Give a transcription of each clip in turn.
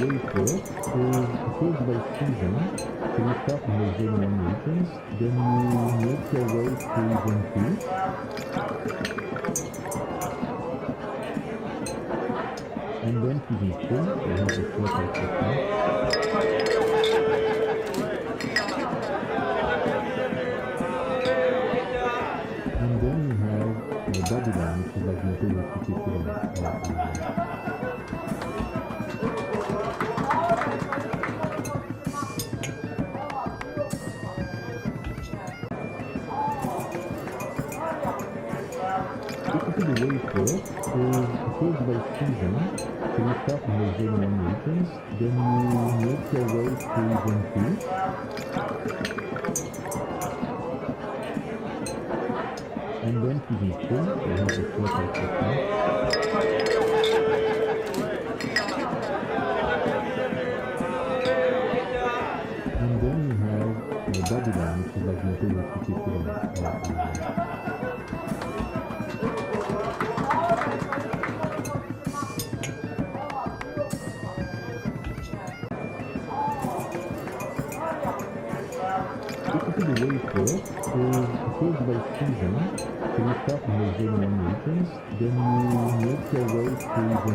way for it is because by season, so you start in the zone 1 regions, then you make your way to zone 2. And then to zone 3, so you have the flat out technique. And then you have Babylon, which is like the imperial city equivalent. Basically the way for it is because by season, so you start in the zone 1 regions, then you make your way to zone 2. And then to zone 3, so you have the flat out technique. And then you have Babylon, which is like the imperial city equivalent. Basically the way for it is because by season, so you start in the zone 1 regions, then you make your way to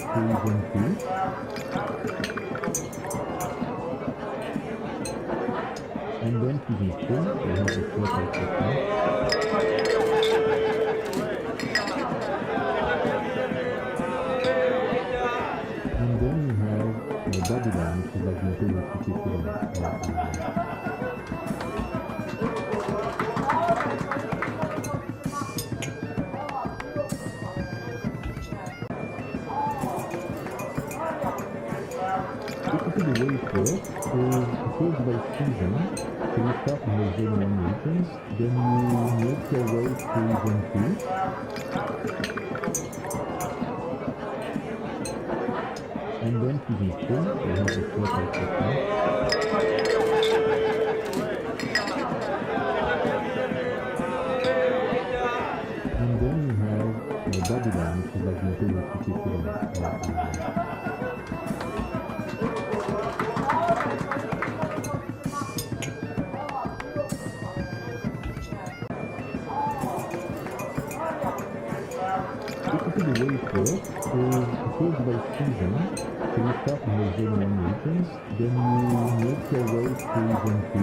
zone 2. And then to zone 3, so you have the flat out technique. And then you have Babylon, which is like the imperial city equivalent. Basically the way for it is because by season, so you start in the zone 1 regions, then you make your way to zone 2. And then to zone 3, so you have the flat out technique. And then you have Babylon, which is like the imperial city equivalent. Basically the way for it is because by season, so you start in the zone 1 regions, then you make your way to zone 2. And then to zone 3, so you have the flat out technique. And then you have Babylon, which is like the imperial city equivalent. Basically the way for it is because by season, so you start in the zone 1 regions, then you make your way to zone 2.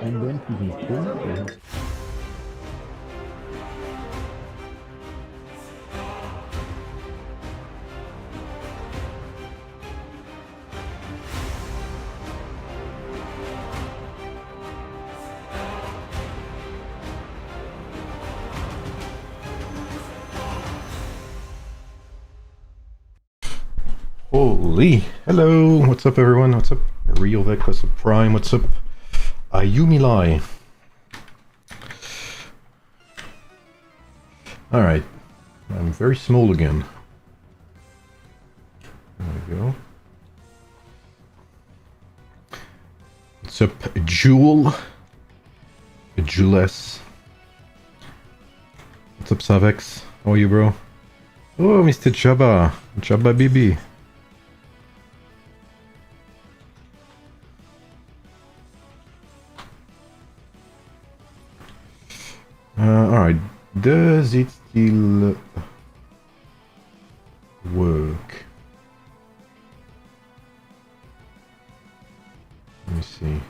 And then to zone 3, so you have Holy, hello, what's up everyone, what's up Realvec, what's up Prime, what's up Ayumi Lai. Alright, I'm very small again. There we go. What's up Jewel? Jules. What's up Savex? How are you bro? Oh Mr. Jabba, Jabba Bibi. Alright, does it still work? Let me see.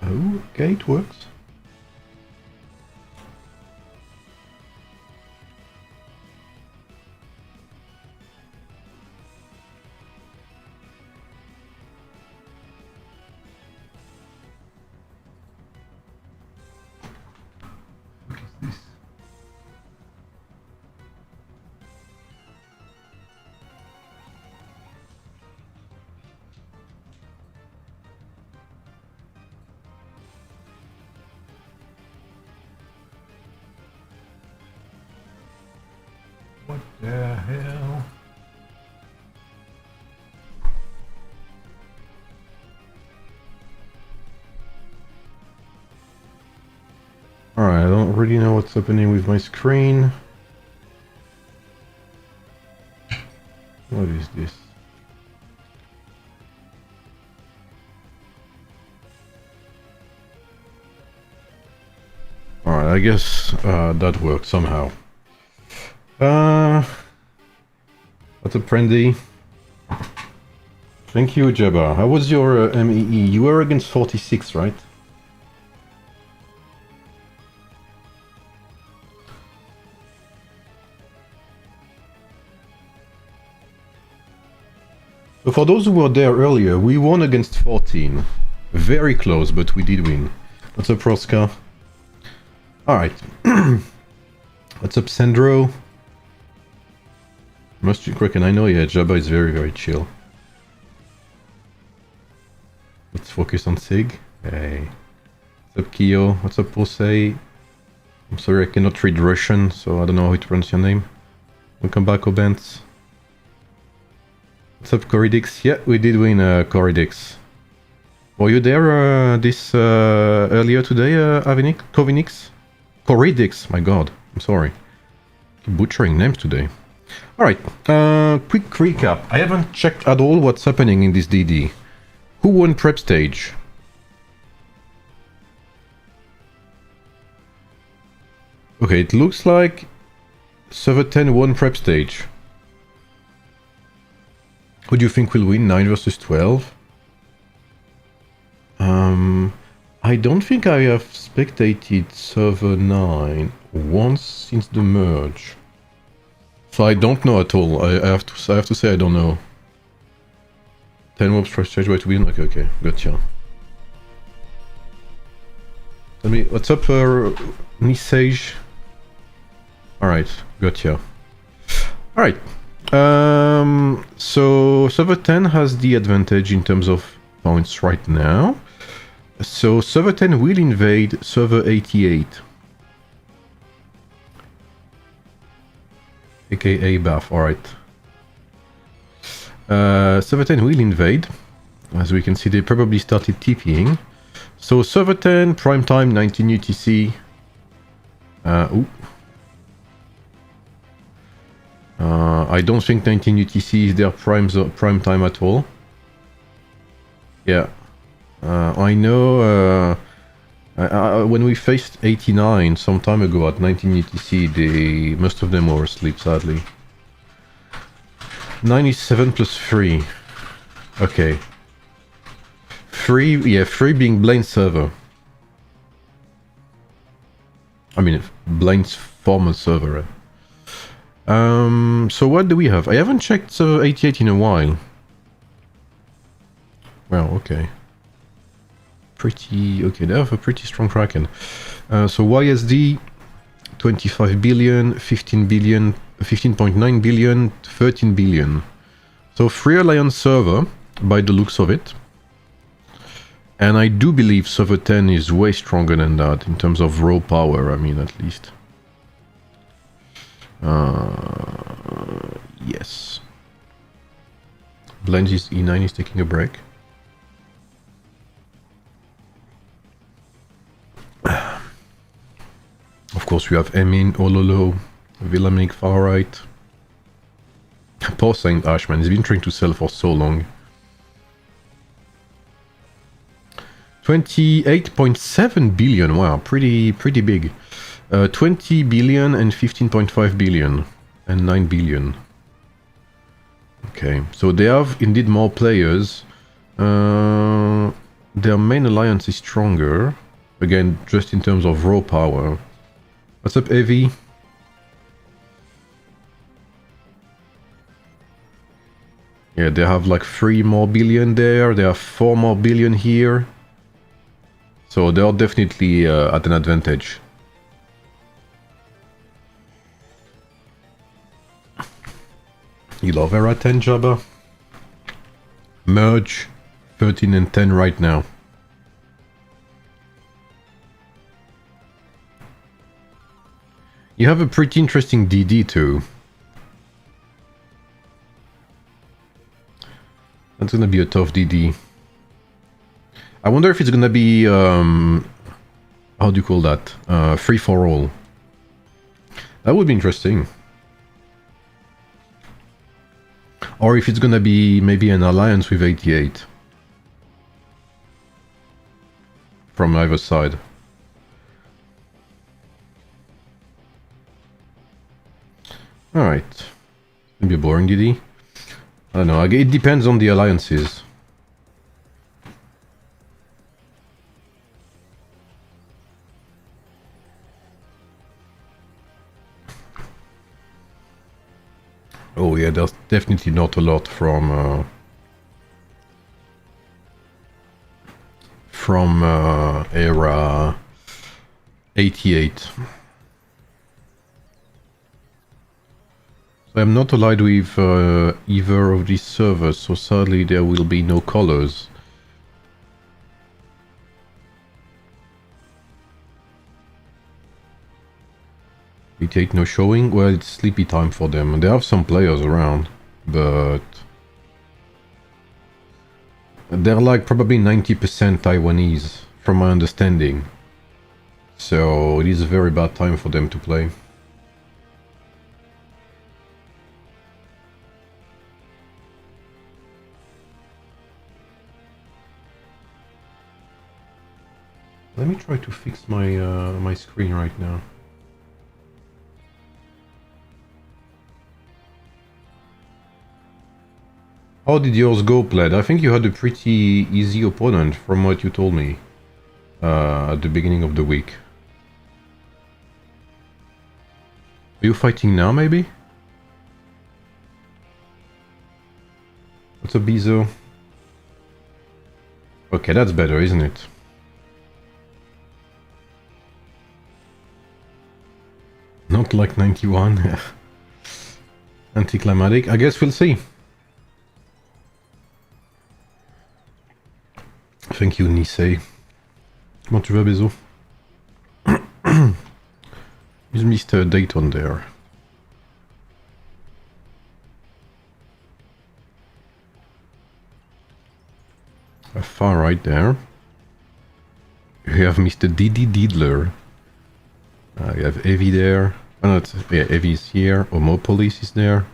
Oh, okay, it works. hell? Alright, I don't really know what's happening with my screen. What is this? Alright, I guess that worked somehow. What's up, Prendy? Thank you, Jabba. How was your MEE? You were against 46, right? So for those who were there earlier, we won against 14. Very close, but we did win. What's up, Roska? Alright. What's up, Sandro? Must you quick, and I know, yeah, Jabba is very, very chill. Let's focus on Sig. Hey. What's up, Kyo? What's up, Posei? I'm sorry, I cannot read Russian, so I don't know how to pronounce your name. Welcome back, Obents. What's up, Corridix? Yeah, we did win, Corridix. Were you there this earlier today, Kovinix? Corridix, my god, I'm sorry. Keep butchering names today. Alright, quick recap. I haven't checked at all what's happening in this DD. Who won prep stage? Okay, it looks like server 10 won prep stage. Who do you think will win? 9 versus 12? I don't think I have spectated server 9 once since the merge. So I don't know at all. I have to say I don't know. 10 mobs prep stage way to win? Okay, gotcha. Tell me, what's up, Nisage? Alright, gotcha. Alright. So server 10 has the advantage in terms of points right now. So server 10 will invade server 88. AKA Bath, alright. Server 10 will invade. As we can see, they probably started TPing. So server 10, prime time, 19 UTC. I don't think 19 UTC is their prime time at all. Yeah. I know when we faced 89 some time ago at 19 UTC, most of them were asleep, sadly. 97 plus 3. Okay. 3 being Blaine's server. I mean, Blaine's former server. So what do we have? I haven't checked server 88 in a while. Well, okay. Okay, they have a pretty strong Kraken. So YSD, 25 billion, 15 billion, 15.9 billion, 13 billion. So Free Alliance server, by the looks of it. And I do believe server 10 is way stronger than that in terms of raw power, I mean, at least. Yes. Blaine's E9 is taking a break. Of course, we have Emin, Ololo, Villaminic far right. Poor Saint Ashman, he's been trying to sell for so long. 28.7 billion, wow, pretty big. 20 billion and 15.5 billion and 9 billion. Okay, so they have indeed more players. Their main alliance is stronger. Again, just in terms of raw power. What's up, Evie? Yeah, they have like 3 more billion there. They have 4 more billion here. So they are definitely at an advantage. You love Era 10, Jabba? Merge 13 and 10 right now. You have a pretty interesting DD too. That's gonna be a tough DD. I wonder if it's gonna be how do you call that? Free for all. That would be interesting. Or if it's gonna be maybe an alliance with 88 from either side. Alright. Maybe a boring DD. I don't know, it depends on the alliances. Oh yeah, there's definitely not a lot from era 88. So I'm not allied with either of these servers, so sadly there will be no colors. E88 no showing? Well, it's sleepy time for them. And they have some players around, but they're like probably 90% Taiwanese, from my understanding. So it is a very bad time for them to play. Let me try to fix my my screen right now. How did yours go, Pled? I think you had a pretty easy opponent from what you told me at the beginning of the week. Are you fighting now, maybe? What's up, Bizo? Okay, that's better, isn't it? Not like 91. Anticlimactic. I guess we'll see. Thank you, Nisei. Comment tu vas, Bezo? Use Mr. Date on there. Far right there. You have Mr. Didi Diddler. You have Evie there. Oh, no, yeah, Evie is here. Homopolis is there.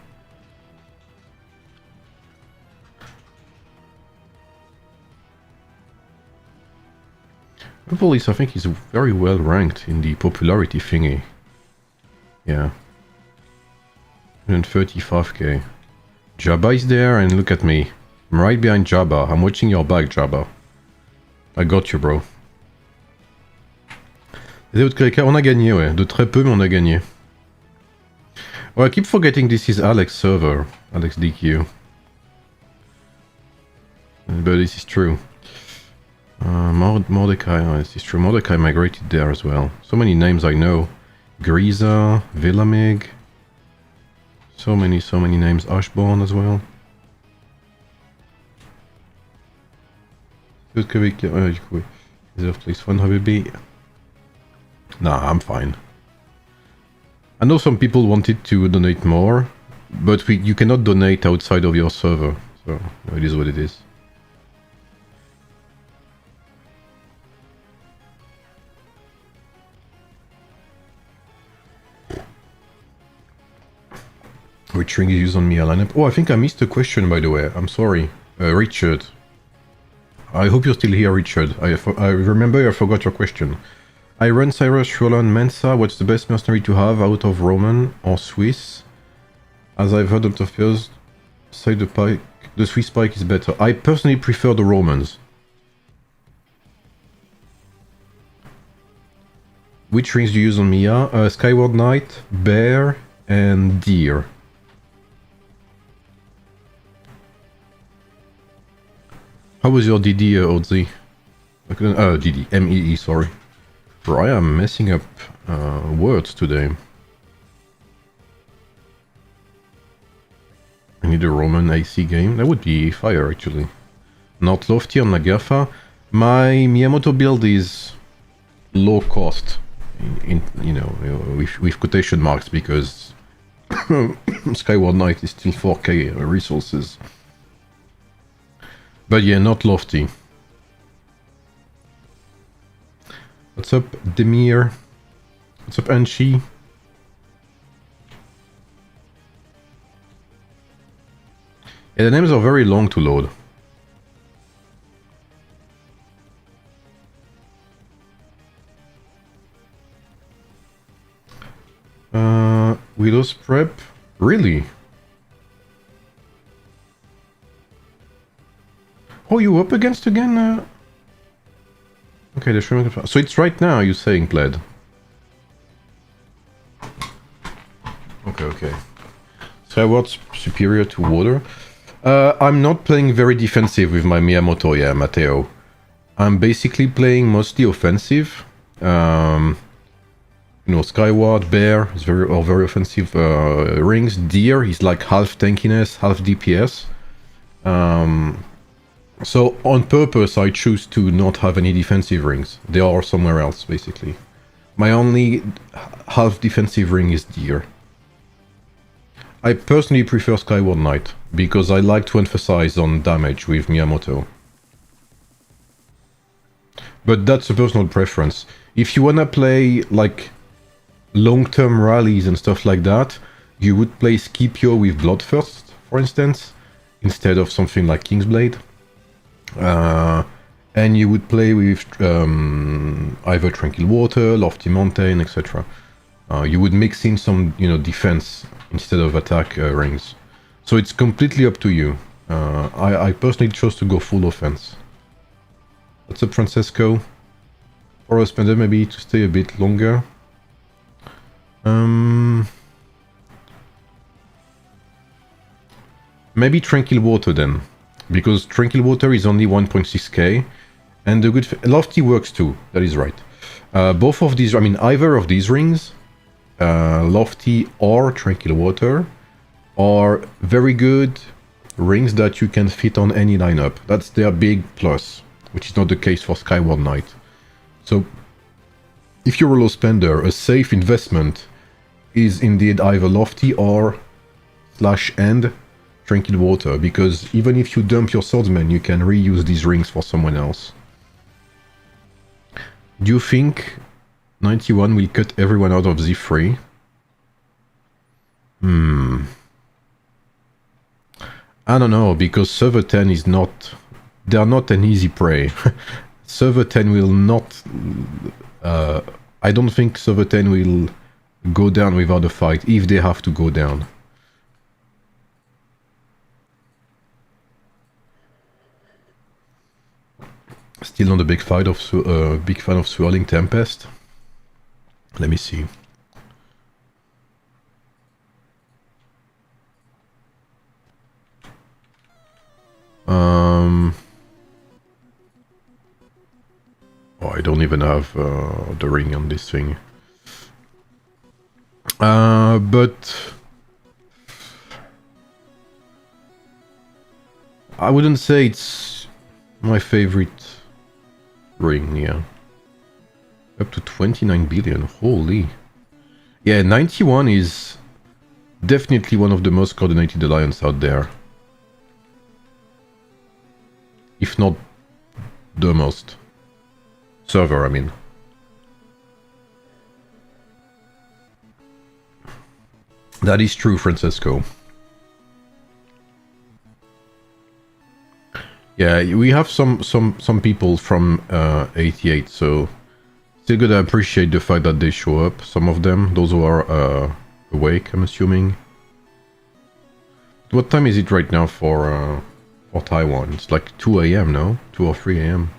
Homopolis, I think, is very well ranked in the popularity thingy. Yeah. 135k. Jabba is there, and look at me. I'm right behind Jabba. I'm watching your back, Jabba. I got you, bro. Les autres Kreka, on a gagné, ouais. De très peu, mais on a gagné. Oh, I keep forgetting this is Alex server. Alex DQ. But this is true. Mordecai, oh, this is true. Mordecai migrated there as well. So many names I know. Griza, Villamig. So many names. Ashbourne as well. Good Kvik, du coup. Reserve place fun, Habibi. Nah, I'm fine. I know some people wanted to donate more, but you cannot donate outside of your server, so it is what it is. Which ring is used on MEE lineup? Oh, I think I missed a question, by the way. I'm sorry. Richard. I hope you're still here, Richard. I remember I forgot your question. I run Cyrus, Roland, Mensa. What's the best mercenary to have out of Roman or Swiss? As I've heard of yours say the Swiss pike is better. I personally prefer the Romans. Which rings do you use on Mia? Skyward Knight, Bear, and Deer. How was your DD, Odzi? DD, MEE, sorry. Bro, I am messing up words today. I need a Roman AC game. That would be fire, actually. Not lofty on Nagafa. My Miyamoto build is low cost, with quotation marks, because Skyward Knight is still 4k resources. But yeah, not lofty. What's up, Demir? What's up, Anshi? Yeah, the names are very long to load. Widow's Prep? Really? Oh, you up against again? Okay, so it's right now, you're saying, Pled. Okay. Skyward's superior to water. I'm not playing very defensive with my Miyamoto, yeah, Matteo. I'm basically playing mostly offensive. You know, Skyward, Bear is very offensive rings. Deer is like half tankiness, half DPS. So on purpose, I choose to not have any defensive rings. They are somewhere else, basically. My only half defensive ring is Deer. I personally prefer Skyward Knight, because I like to emphasize on damage with Miyamoto. But that's a personal preference. If you wanna play, like, long-term rallies and stuff like that, you would play Scipio with Bloodthirst, for instance, instead of something like Kingsblade. And you would play with either Tranquil Water, Lofty Mountain, etc. You would mix in some, you know, defense instead of attack rings. So it's completely up to you. I personally chose to go full offense. What's up, Francesco? Or a spender maybe to stay a bit longer. Maybe Tranquil Water then, because Tranquil Water is only 1.6k, and the good Lofty works too. That is right. Both of these, I mean, either of these rings, Lofty or Tranquil Water, are very good rings that you can fit on any lineup. That's their big plus, which is not the case for Skyward Knight. So, if you're a low spender, a safe investment is indeed either Lofty or /and Tranquil Water, because even if you dump your swordsman, you can reuse these rings for someone else. Do you think 91 will cut everyone out of Z3? I don't know, because server 10 is not... They're not an easy prey. Server 10 will not... I don't think server 10 will go down without a fight, if they have to go down. Still not a big fan of Swirling Tempest. Let me see. Oh, I don't even have the ring on this thing. But I wouldn't say it's my favorite ring, yeah. Up to 29 billion, holy. Yeah, 91 is definitely one of the most coordinated alliance out there. If not the most. Server, I mean. That is true, Francesco. Yeah, we have some people from 88, so still gotta appreciate the fact that they show up. Some of them, those who are awake, I'm assuming. What time is it right now for Taiwan? It's like 2 AM, no? 2 or 3 AM.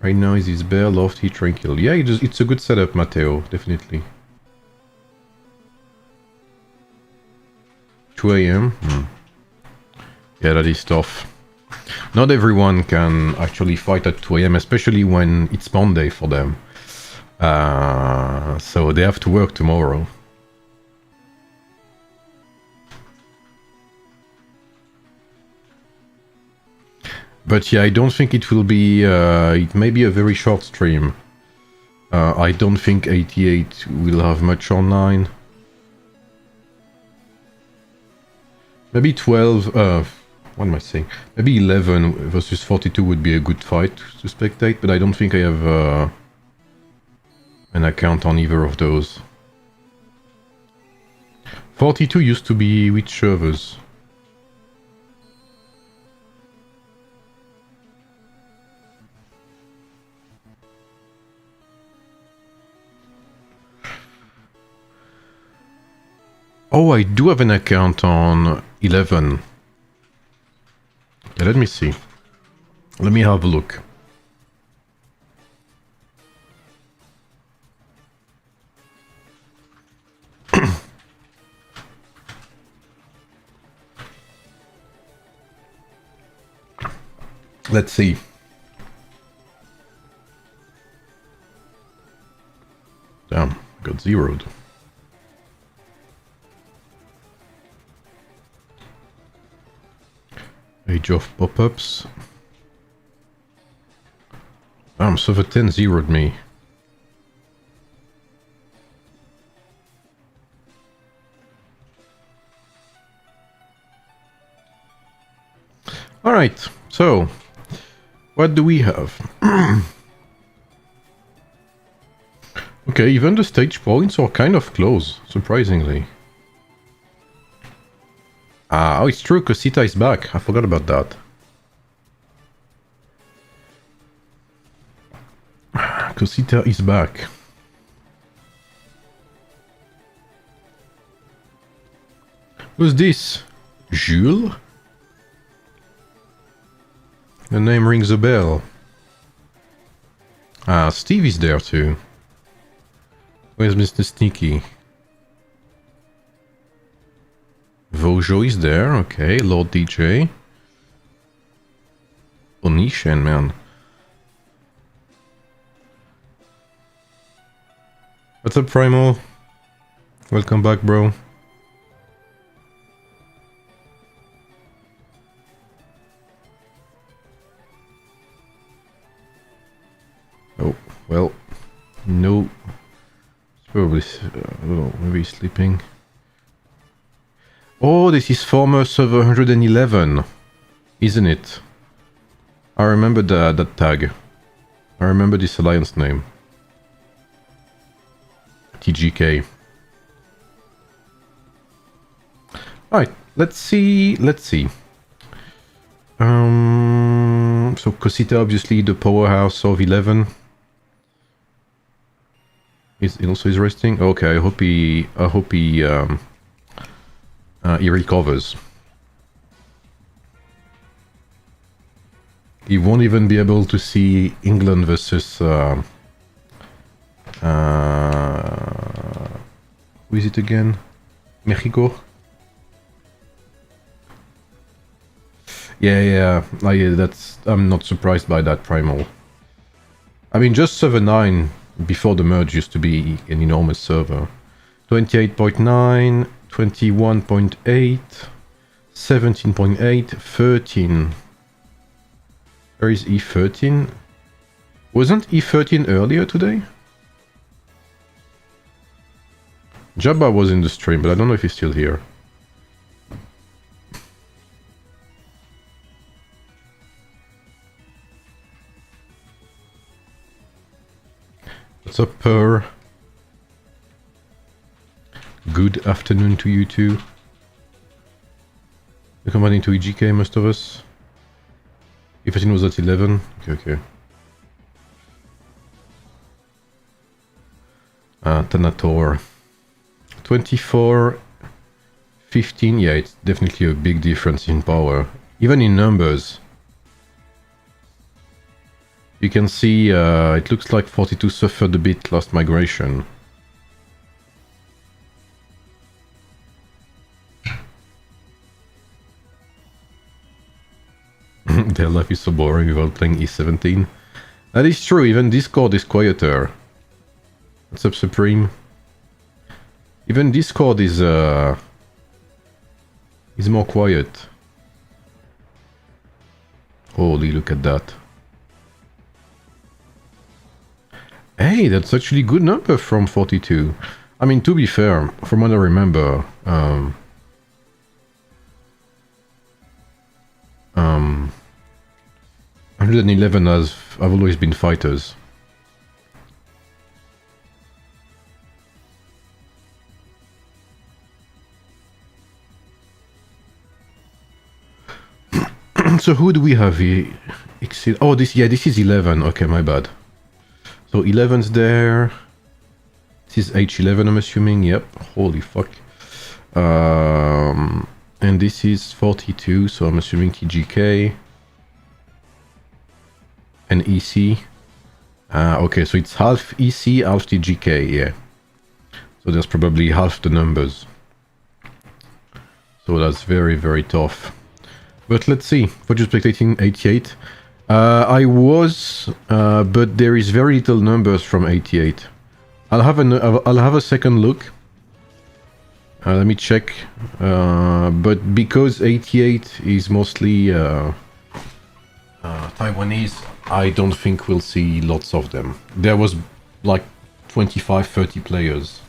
Right now is his Bear, Lofty, Tranquil. Yeah, it's a good setup, Matteo, definitely. 2 AM? Yeah, that is tough. Not everyone can actually fight at 2 AM, especially when it's Monday for them. So they have to work tomorrow. But yeah, I don't think it will be... it may be a very short stream. I don't think 88 will have much online. Maybe 12, what am I saying? Maybe 11 versus 42 would be a good fight to spectate, but I don't think I have an account on either of those. 42 used to be which servers? Oh, I do have an account on 11. Okay, let me see. Let me have a look. Let's see. Damn, got zeroed. Age of pop-ups. Damn, server 10 zeroed me. Alright, so what do we have? Okay, even the stage points are kind of close, surprisingly. Ah, oh, it's true, Cosita is back. I forgot about that. Cosita is back. Who's this? Jules? The name rings a bell. Ah, Steve is there too. Where's Mr. Sneaky? Vojo is there, okay. Lord DJ. Onishan, man. What's up, Primal? Welcome back, bro. Oh, well. No. It's probably... oh, maybe he's sleeping. Oh, this is former server 111, isn't it? I remember that tag. I remember this alliance name. TGK. Alright, let's see. So Cosita, obviously the powerhouse of 11. He also is resting? Okay, I hope he recovers. He won't even be able to see England versus who is it again? Mexico? Yeah, I'm not surprised by that, Primal. I mean, just server 9 before the merge used to be an enormous server. 28.9, 21.8, 17.8, 13. Where is E13? Wasn't E13 earlier today? Jabba was in the stream, but I don't know if he's still here. What's up, Per? Good afternoon to you too. We're combining to EGK, most of us. E13 was at 11. Okay. Tanator. 24, 15. Yeah, it's definitely a big difference in power. Even in numbers. You can see it looks like 42 suffered a bit last migration. Their life is so boring without playing E17. That is true, even Discord is quieter. What's up, Supreme? Even Discord is more quiet. Holy, look at that. Hey, that's actually a good number from 42. I mean, to be fair, from what I remember, 111 have always been fighters. So who do we have here? Oh, this is 11. Okay, my bad. So 11's there. This is H11, I'm assuming. Yep. Holy fuck. And this is 42, so I'm assuming TGK. And EC. Okay, so it's half EC, half TGK, yeah. So there's probably half the numbers. So that's very, very tough. But let's see. For just spectating 88. I was, but there is very little numbers from 88. I'll have a second look. Let me check. But because 88 is mostly Taiwanese, I don't think we'll see lots of them. There was like 25-30 players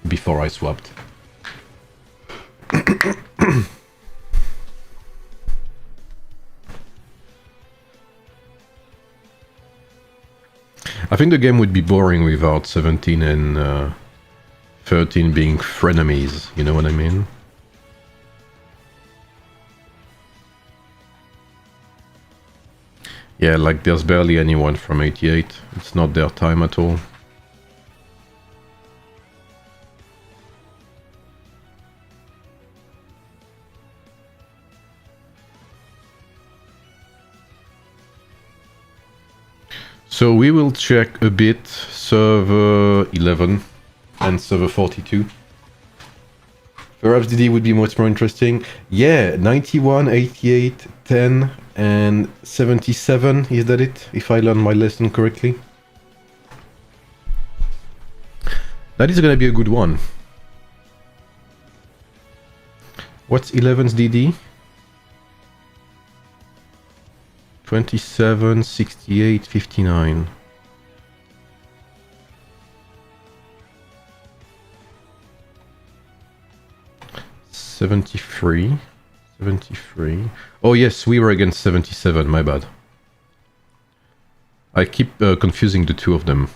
before I swapped. I think the game would be boring without 17 and 13 being frenemies, you know what I mean? Yeah, like there's barely anyone from 88. It's not their time at all. So we will check a bit server 11 and server 42. Perhaps DD would be much more interesting. Yeah, 91, 88, 10 and 77, is that it? If I learned my lesson correctly. That is gonna be a good one. What's 11's DD? 27, 68, 59. $73. Oh yes, we were against 77, my bad. I keep confusing the two of them.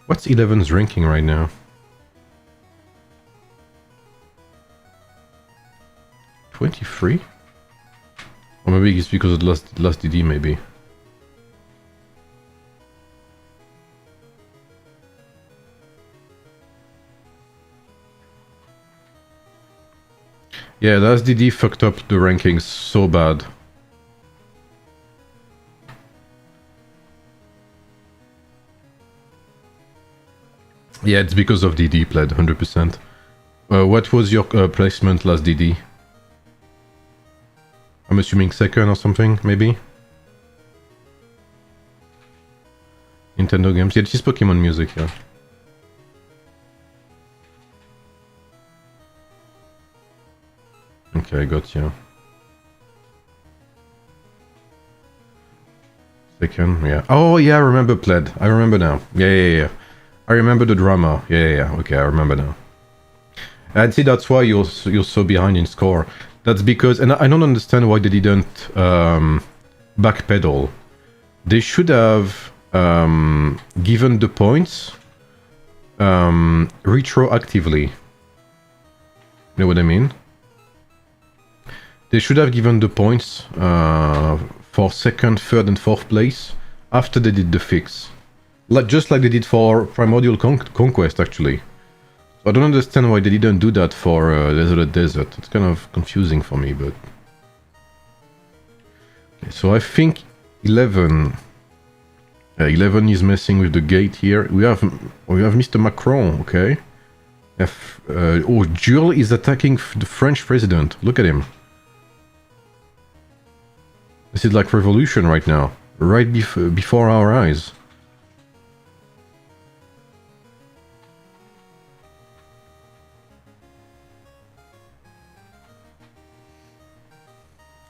What's 11's ranking right now? 23? Or maybe it's because of last DD, maybe. Yeah, last DD fucked up the rankings so bad. Yeah, it's because of DD played, 100%. What was your placement last DD? I'm assuming second or something, maybe? Nintendo games. Yeah, this is Pokemon music, yeah. Okay, I got you. Second, yeah. Oh, yeah, I remember Pled. I remember now. Yeah. I remember the drama. Yeah. Okay, I remember now. I'd say that's why you're so behind in score. That's because, and I don't understand why they didn't backpedal. They should have given the points retroactively. You know what I mean? They should have given the points for second, third, and fourth place after they did the fix, just like they did for Primordial Conquest, actually. I don't understand why they didn't do that for Desert. It's kind of confusing for me, but... Okay, so I think 11... 11 is messing with the gate here. We have Mr. Macron, okay. Oh, Jules is attacking the French president. Look at him. This is like revolution right now. Right before our eyes.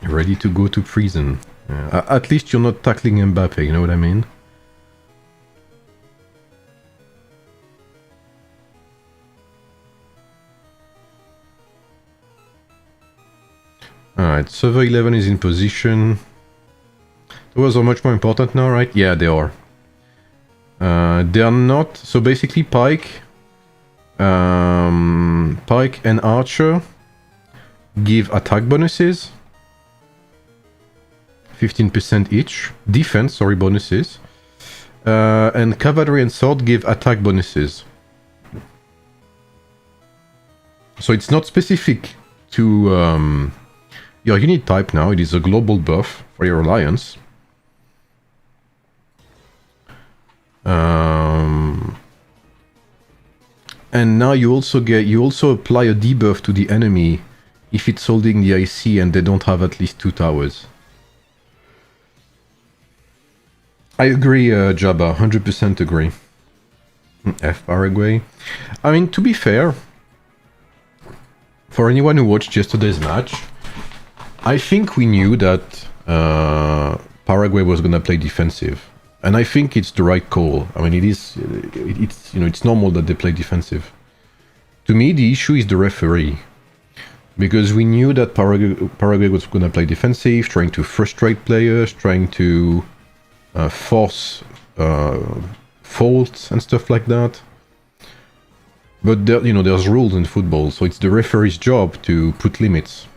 Ready to go to prison. At least you're not tackling Mbappe, you know what I mean? Alright, Server 11 is in position. Those are much more important now, right? Yeah, they are. They are not... So basically Pike... Pike and Archer give attack bonuses. 15% each. Defense, sorry, bonuses. And Cavalry and Sword give attack bonuses. So it's not specific to your unit type now. It is a global buff for your alliance. And now you also apply a debuff to the enemy if it's holding the IC and they don't have at least 2 towers. I agree, Jabba, 100% agree. F Paraguay. I mean, to be fair, for anyone who watched yesterday's match, I think we knew that Paraguay was gonna play defensive, and I think it's the right call. I mean, it's normal that they play defensive. To me, the issue is the referee, because we knew that Paraguay was gonna play defensive, trying to frustrate players, trying to force faults and stuff like that. But there's rules in football, so it's the referee's job to put limits.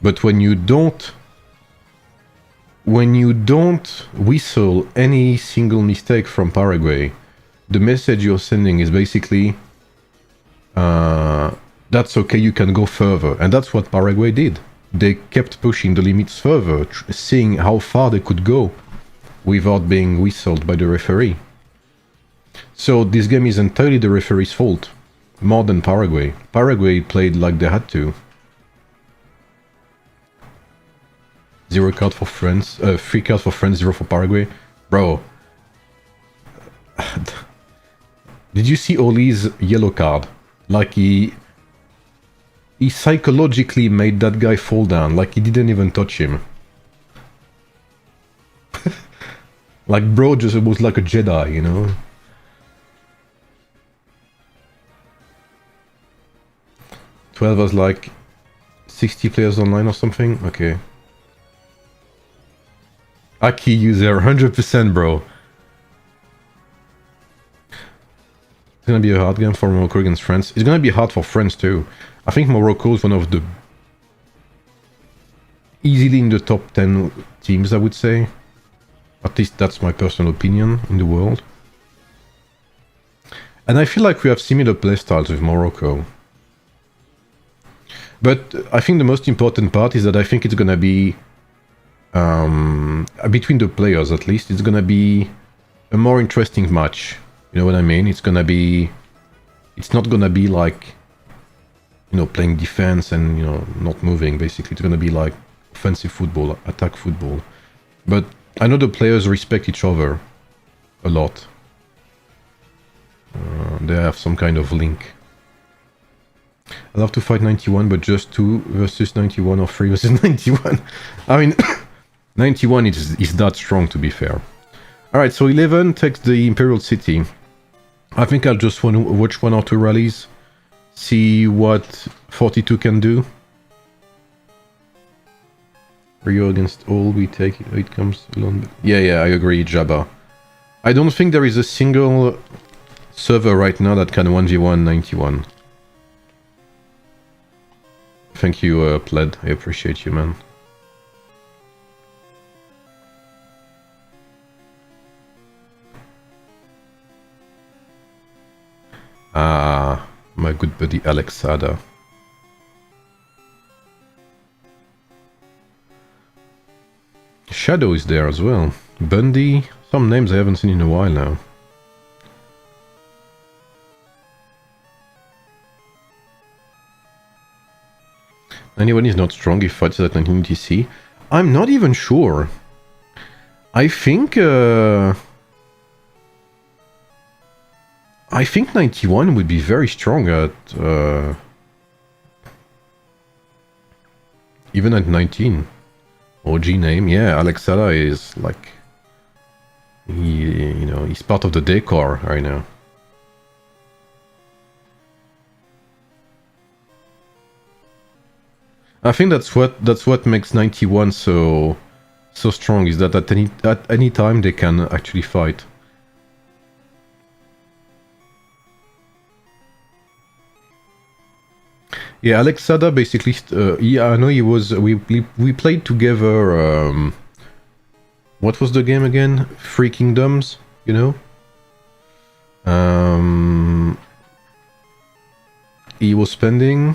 But when you don't whistle any single mistake from Paraguay, the message you're sending is basically that's okay, you can go further. And that's what Paraguay did. They kept pushing the limits further, seeing how far they could go without being whistled by the referee. So this game is entirely the referee's fault, more than Paraguay. Paraguay played like they had to. 0 card for France, 3 cards for France, 0 for Paraguay. Bro. Did you see Oli's yellow card? Like he psychologically made that guy fall down, like he didn't even touch him. Like bro just was like a Jedi, you know? Twelve was like 60 players online or something? Okay. Aki user, 100% bro. It's gonna be a hard game for Morocco against France. It's gonna be hard for France too. I think Morocco is one of the... easily in the top 10 teams, I would say. At least that's my personal opinion in the world. And I feel like we have similar playstyles with Morocco. But I think the most important part is that I think it's gonna be... between the players at least, it's gonna be a more interesting match. You know what I mean? It's gonna be... It's not gonna be like... You know, playing defense and, you know, not moving, basically. It's gonna be like offensive football, attack football. But I know the players respect each other a lot. They have some kind of link. I'd love to fight 91, but just 2 versus 91 or 3 versus 91. I mean, 91 is that strong, to be fair. Alright, so 11 takes the Imperial City. I think I'll just want to watch 1 or 2 rallies. See what 42 can do. Rio against all, we take it comes alone. Yeah, I agree, Jabba. I don't think there is a single server right now that can 1v1 91. Thank you, Pled. I appreciate you, man. Ah, my good buddy Alexada. Shadow is there as well. Bundy, some names I haven't seen in a while now. Anyone is not strong if fights at 19 TC. I'm not even sure. I think 91 would be very strong at even at 19. OG name, yeah. Alexala is like he's part of the decor right now. I think that's what makes 91 so strong, is that at any time they can actually fight. Yeah, Alex Sada basically. Yeah, I know he was. We played together. What was the game again? Three Kingdoms. You know. He was spending,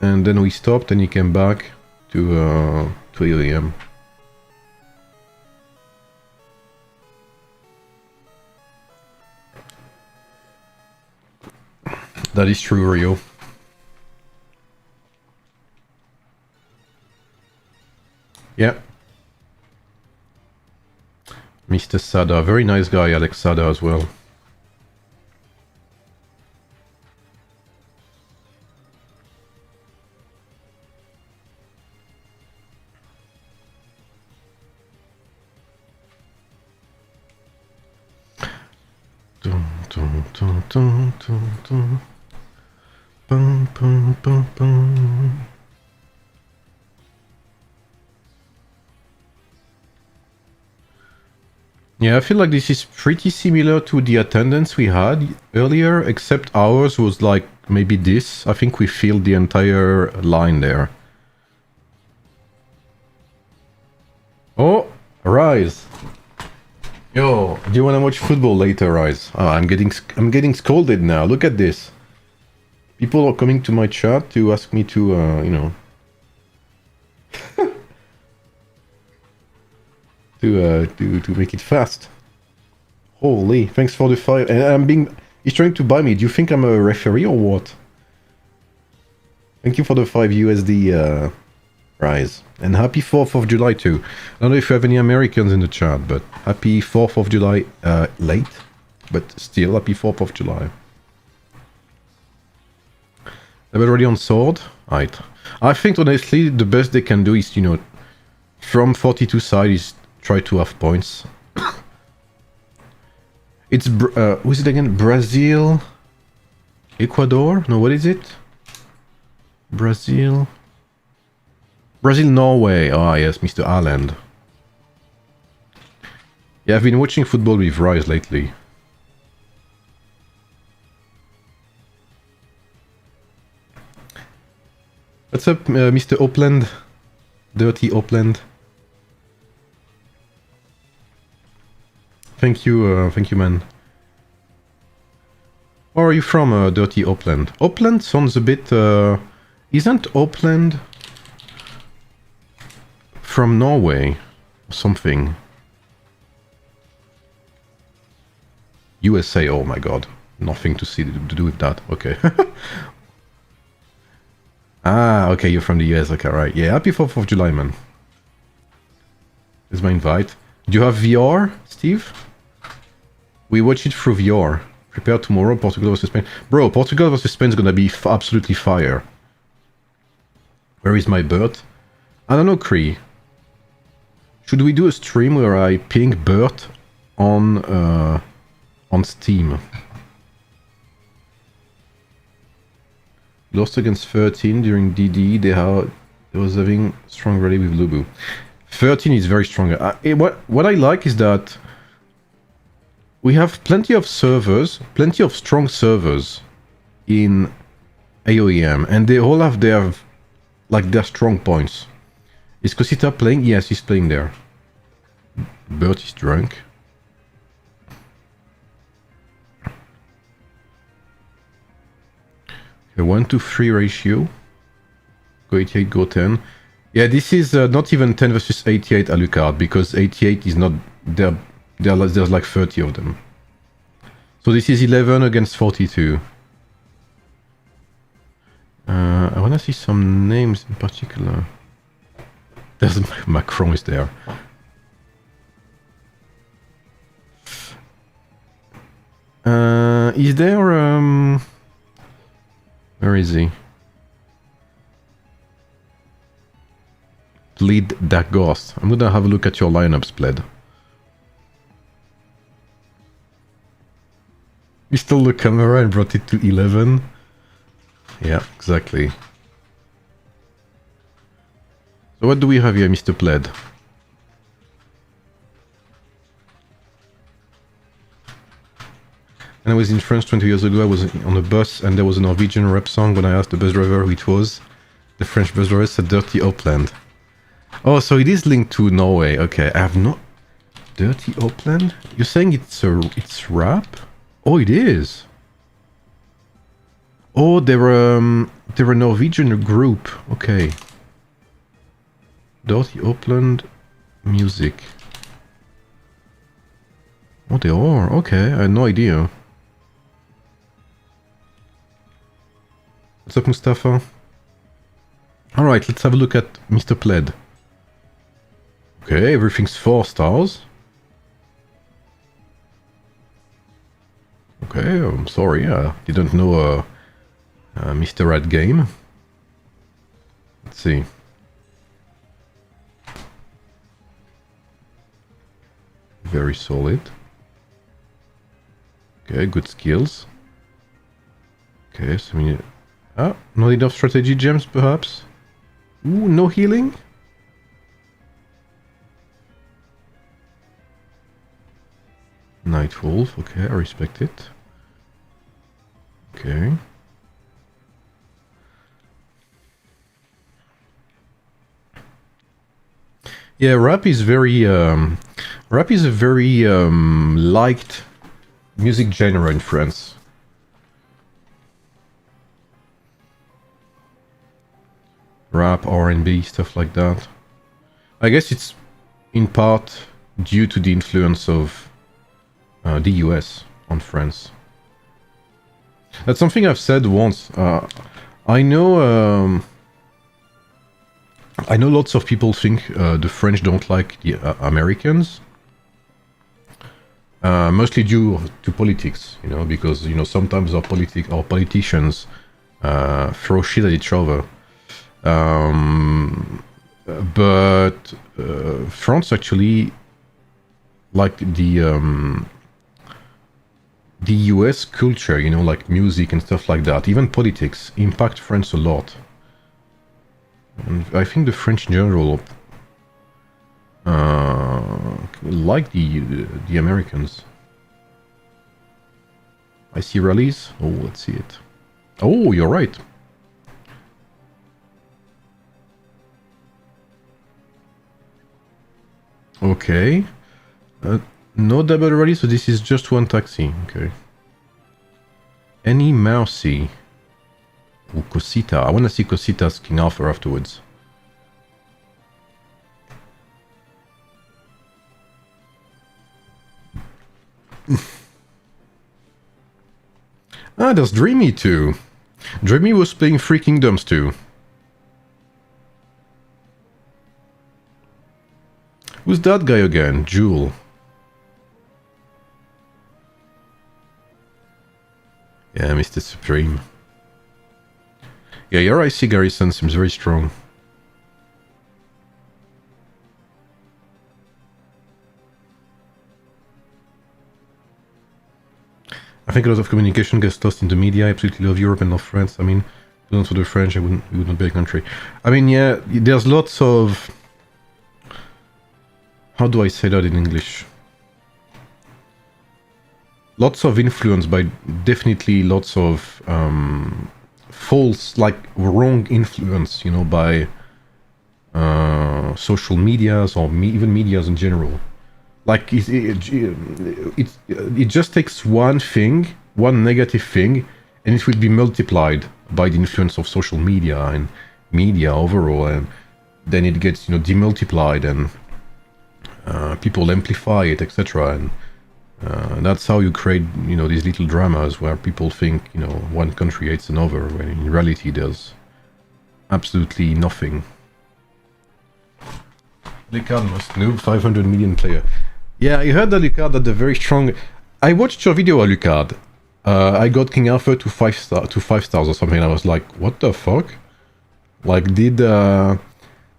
and then we stopped, and he came back to AoEM. That is true, Rio. Yeah. Mr. Sada, very nice guy, Alex Sada as well. Dun, dun, dun, dun, dun, dun. Bum, bum, bum, bum. Yeah, I feel like this is pretty similar to the attendance we had earlier, except ours was like maybe this. I think we filled the entire line there. Oh, Rise. Yo, do you want to watch football later, Rise? Oh, I'm getting scolded now. Look at this. People are coming to my chat to ask me to, you know, to make it fast. Holy, thanks for the 5. And he's trying to buy me. Do you think I'm a referee or what? Thank you for the 5 USD, Rise. And happy 4th of July too. I don't know if you have any Americans in the chat, but happy 4th of July, late, but still happy 4th of July. Level ready on sword? Right. I think honestly the best they can do is, you know, from 42 side is try to have points. It's, who is it again? Brazil? Ecuador? No, what is it? Brazil, Norway. Ah, yes, Mr. Haaland. Yeah, I've been watching football with Rise lately. What's up, Mr. Opland? Dirty Opland. Thank you, man. Where are you from, Dirty Opland? Opland sounds a bit, isn't Opland from Norway or something? USA, oh my god. Nothing to do with that. Okay. Ah, okay, you're from the US. Okay, right. Yeah, happy 4th of July, man. Here's my invite. Do you have VR, Steve? We watch it through VR. Prepare tomorrow, Portugal versus Spain. Bro, Portugal versus Spain is gonna be absolutely fire. Where is my bird? I don't know, Cree. Should we do a stream where I ping Bert on Steam? Lost against 13 during DD. They was having strong rally with Lubu. 13 is very strong. What I like is that we have plenty of servers, plenty of strong servers in AoEM, and they all have their strong points. Is Cosita playing? Yes, he's playing there. Bert is drunk. A 1-to-3 ratio. Go 88, go 10. Yeah, this is not even 10 versus 88 Alucard, because 88 is not... There's like 30 of them. So this is 11 against 42. I want to see some names in particular. There's Macron is there. Is there... Where is he? Lead that ghost. I'm gonna have a look at your lineups, Bled. You stole the camera and brought it to 11? Yeah, exactly. So what do we have here, Mr. Pled? And I was in France 20 years ago. I was on a bus and there was a Norwegian rap song. When I asked the bus driver who it was, the French bus driver said Dirty Opland. Oh, so it is linked to Norway. Okay, I have not... Dirty Opland? You're saying it's rap? Oh, it is. Oh, they're a Norwegian group. Okay. Dirty Opland music. Oh, they are. Okay, I had no idea. What's up, Mustafa? Alright, let's have a look at Mr. Pled. Okay, everything's 4 stars. Okay, I'm sorry, I didn't know Mr. Rat game. Let's see. Very solid. Okay, good skills. Okay, so we need... Ah, not enough strategy gems, perhaps? Ooh, no healing? Night Wolf, okay, I respect it. Okay. Yeah, rap is very... rap is a very liked music genre in France. Rap, R&B, stuff like that. I guess it's in part due to the influence of the US on France. That's something I've said once. I know lots of people think the French don't like the Americans. Mostly due to politics, you know, because, you know, sometimes our politicians throw shit at each other. But France actually, like the US culture, you know, like music and stuff like that, even politics, impact France a lot. And I think the French in general like the Americans. I see rallies. Oh, let's see it. Oh, you're right. Okay. No double rally, so this is just one taxi. Okay. Any Mousy. Oh, Cosita. I want to see Cosita's King Arthur afterwards. Ah, there's Dreamy too. Dreamy was playing Three Kingdoms too. Who's that guy again? Jewel. Yeah, Mr. Supreme. Yeah, your IC garrison seems very strong. I think a lot of communication gets lost in the media. I absolutely love Europe and love France. I mean, if it wasn't for the French, it would not be a country. I mean, yeah, there's lots of... How do I say that in English? Lots of influence by definitely lots of false, like wrong influence, you know, by social medias or even medias in general. Like it just takes one thing, one negative thing, and it will be multiplied by the influence of social media and media overall, and then it gets, you know, demultiplied and people amplify it, etc. And that's how you create, you know, these little dramas where people think, you know, one country hates another, when in reality there's absolutely nothing. Lucard must noob 500 million player. Yeah, I heard that Lucard had a very strong... I watched your video, Lucard. I got King Arthur to 5 stars or something, and I was like, what the fuck? Like, did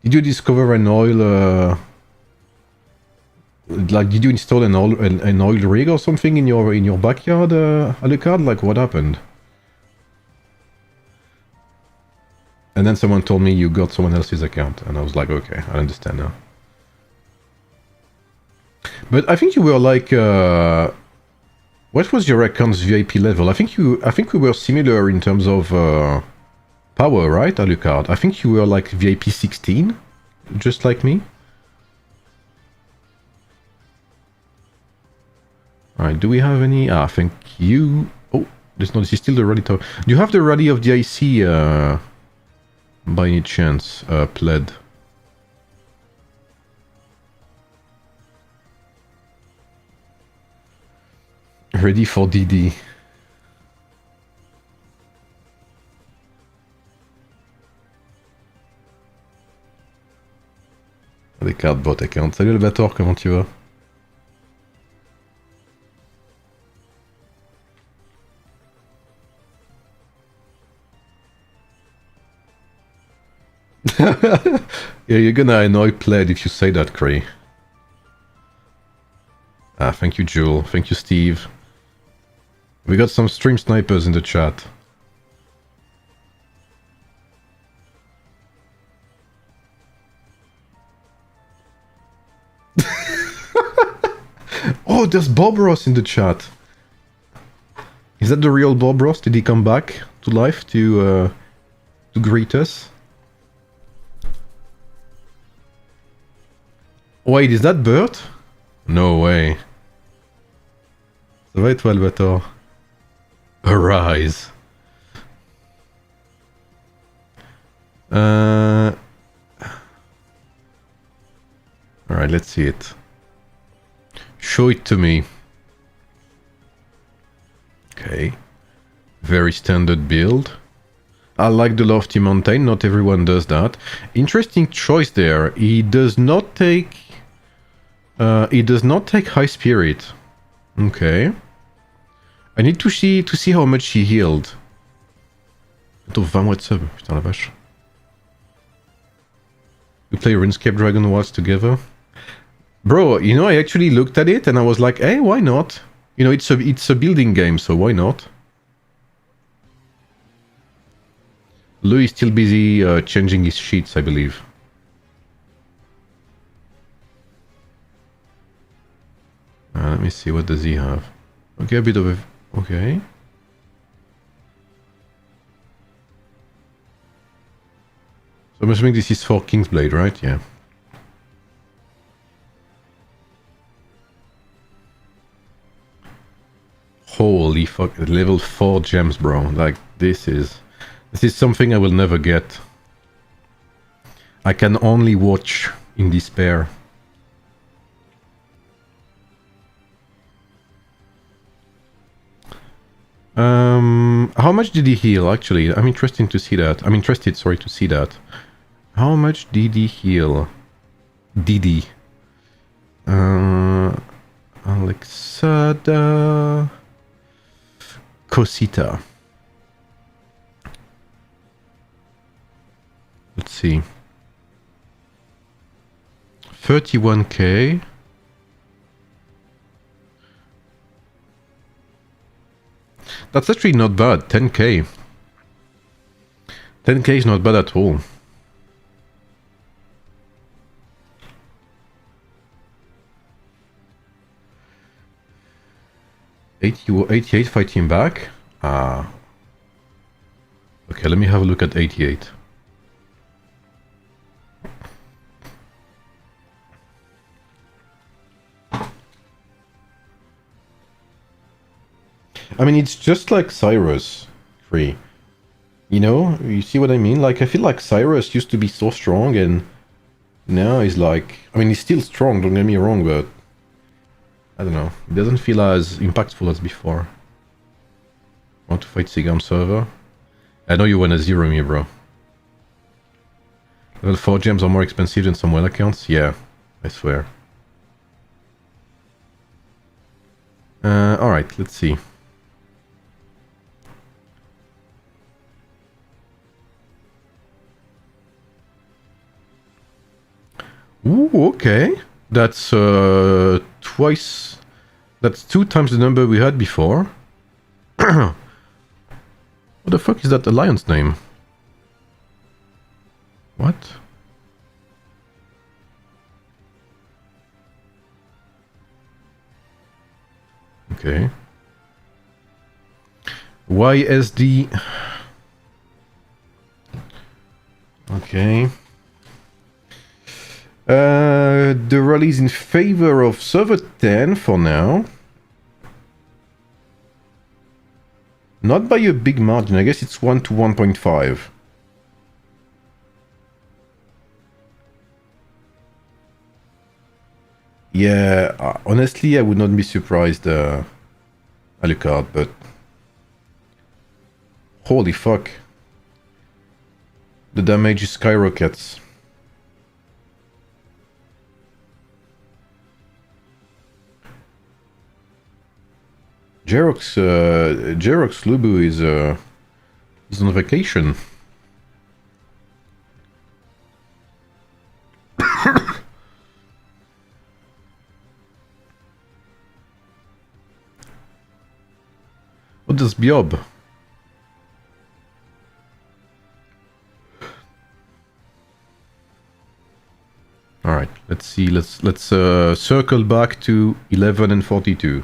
you discover an oil... like, did you install an oil rig or something in your backyard, Lucard? Like, what happened? And then someone told me you got someone else's account, and I was like, okay, I understand now. But I think you were like, what was your account's VIP level? I think we were similar in terms of power, right, Alucard? I think you were like VIP 16, just like me. Alright, do we have any? I think you... Oh, this is still the rally tower. Do you have the rally of the IC by any chance, Pled? Ready for DD. Les cartes bot account. Salut le Bator, comment tu vas? Yeah, you're gonna annoy Pled if you say that, Cray. Ah, thank you, Jewel. Thank you, Steve. We got some stream snipers in the chat. Oh, there's Bob Ross in the chat. Is that the real Bob Ross? Did he come back to life to greet us? Wait, is that Bert? No way. Ça va et toi, Albator? Arise. Alright, let's see it. Show it to me. Okay. Very standard build. I like the lofty mountain, not everyone does that. Interesting choice there. He does not take high spirit. Okay. I need to see how much he healed. Attends, 20 mois de sub, putain la vache. We play RuneScape Dragon Wars together. Bro, you know, I actually looked at it and I was like, hey, why not? You know, it's a building game, so why not? Lou is still busy changing his sheets, I believe. Let me see, what does he have? Okay, a bit of a... Okay. So I'm assuming this is for Kingsblade, right? Yeah. Holy fuck, level 4 gems, bro. Like, this is something I will never get. I can only watch in despair. How much did he heal, actually? I'm interested to see that. Sorry, to see that. How much did he heal? Didi. Alexada... Cosita. Let's see. 31k. That's actually not bad. 10k. 10k is not bad at all. $88 fighting back. Ah. Okay, let me have a look at 88. I mean, it's just like Cyrus 3. You know? You see what I mean? Like, I feel like Cyrus used to be so strong and now he's like... I mean, he's still strong, don't get me wrong, but... I don't know. It doesn't feel as impactful as before. Want to fight Sigam server? I know you wanna zero me, bro. Level 4 gems are more expensive than some well accounts? Yeah, I swear. Alright, let's see. Ooh, okay. That's twice... That's 2 times the number we had before. What the fuck is that alliance name? What? Okay. YSD. Okay. The rally is in favor of server 10 for now. Not by a big margin. I guess it's 1 to 1.5. Yeah, honestly, I would not be surprised, Alucard, but... Holy fuck. The damage skyrockets. Jerox Lubu is on vacation. What does Biob? All right, let's see. Let's circle back to 11 and 42.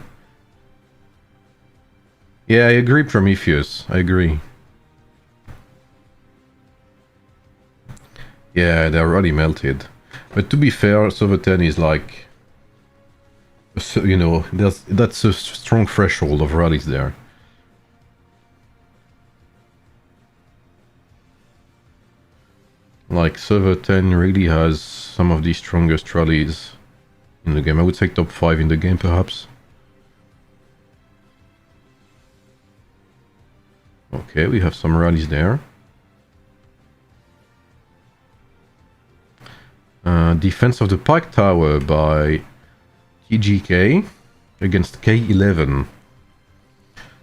Yeah, I agree, Prometheus. I agree. Yeah, they're already melted. But to be fair, server 10 is like, you know, that's a strong threshold of rallies there. Like, server 10 really has some of the strongest rallies in the game. I would say top 5 in the game, perhaps. Okay, we have some rallies there. Defense of the Pike Tower by TGK against K11.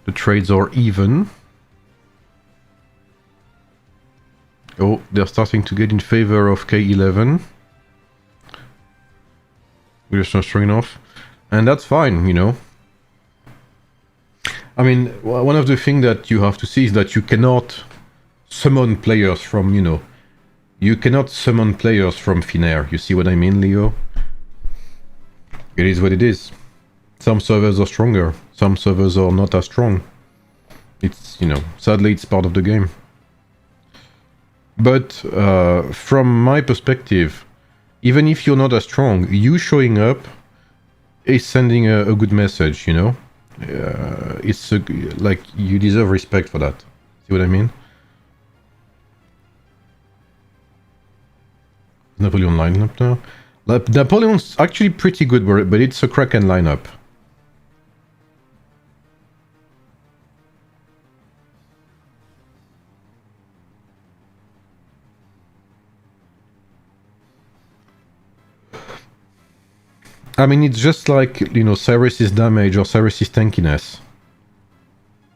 The trades are even. Oh, they're starting to get in favor of K11. We're just not strong enough. And that's fine, you know. I mean, one of the things that you have to see is that you cannot summon players from, you know, you cannot summon players from thin air. You see what I mean, Leo? It is what it is. Some servers are stronger, some servers are not as strong. It's, you know, sadly it's part of the game. But from my perspective, even if you're not as strong, you showing up is sending a good message, you know? It's like, you deserve respect for that. See what I mean? Napoleon lineup now. Napoleon's actually pretty good, but it's a Kraken lineup. I mean, it's just like, you know, Cyrus's damage or Cyrus's tankiness.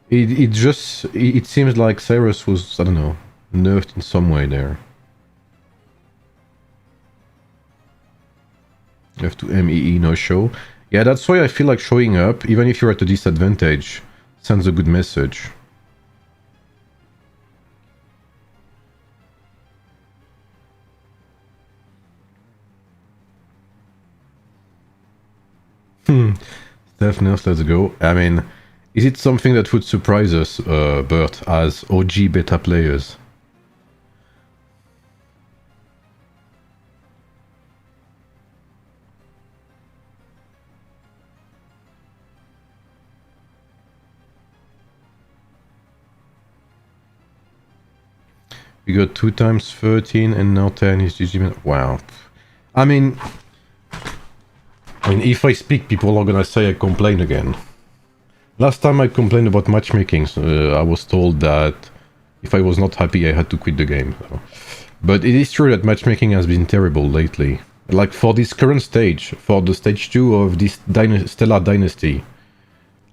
It seems like Cyrus was, I don't know, nerfed in some way there. You have to MEE no show. Yeah, that's why I feel like showing up, even if you're at a disadvantage, sends a good message. Steph Nurse, let's go. I mean, is it something that would surprise us, Bert, as OG beta players? We got 2 times 13 and now 10 is GG. Wow. I mean, if I speak, people are gonna say I complain again. Last time I complained about matchmaking, I was told that if I was not happy, I had to quit the game. So. But it is true that matchmaking has been terrible lately. Like for this current stage, for the stage 2 of this Stellar Dynasty,